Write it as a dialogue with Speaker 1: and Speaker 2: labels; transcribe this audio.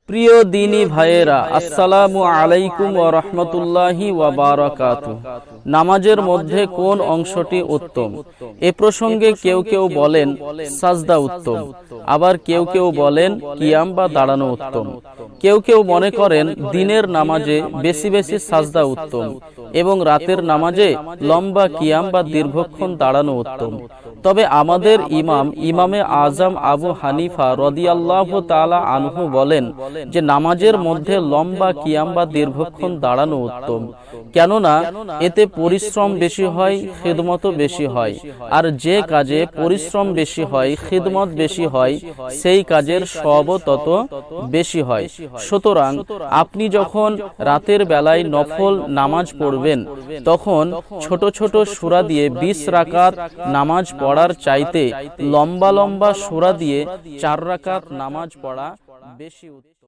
Speaker 1: প্রিয় দিনী ভাইয়েরা, আসসালামু আলাইকুম ওয়া রাহমাতুল্লাহি ওয়া বারাকাতুহু। নামাজের মধ্যে কোন অংশটি উত্তম? এ প্রসঙ্গে কেউ কেউ বলেন সাজদা উত্তম, আবার কেউ কেউ বলেন কিয়াম বা দাঁড়ানো উত্তম। কেউ কেউ মনে করেন দিনের নামাজে বেশি বেশি সাজদা উত্তম এবং রাতের নামাজে লম্বা কিয়াম বা দীর্ঘক্ষণ দাঁড়ানো উত্তম। তবে আমাদের ইমামে আজম আবু হানিফা রাদিয়াল্লাহু তাআলা আনহু বলেন যে নামাজের মধ্যে লম্বা কিয়াম বা দীর্ঘক্ষণ দাঁড়ানো উত্তম, কেননা এতে পরিশ্রম বেশি হয়, খিদমতও বেশি হয়। আর যে কাজে পরিশ্রম বেশি হয়, খিদমত বেশি হয়, সেই কাজের সওয়াবও তত বেশি হয়। সুতরাং আপনি যখন রাতের বেলায় নফল নামাজ পড়বেন, তখন ছোট ছোট সূরা দিয়ে 20 রাকাত নামাজ পড়ার চাইতে লম্বা লম্বা সূরা দিয়ে 4 রাকাত নামাজ পড়া বেশি উত্তম।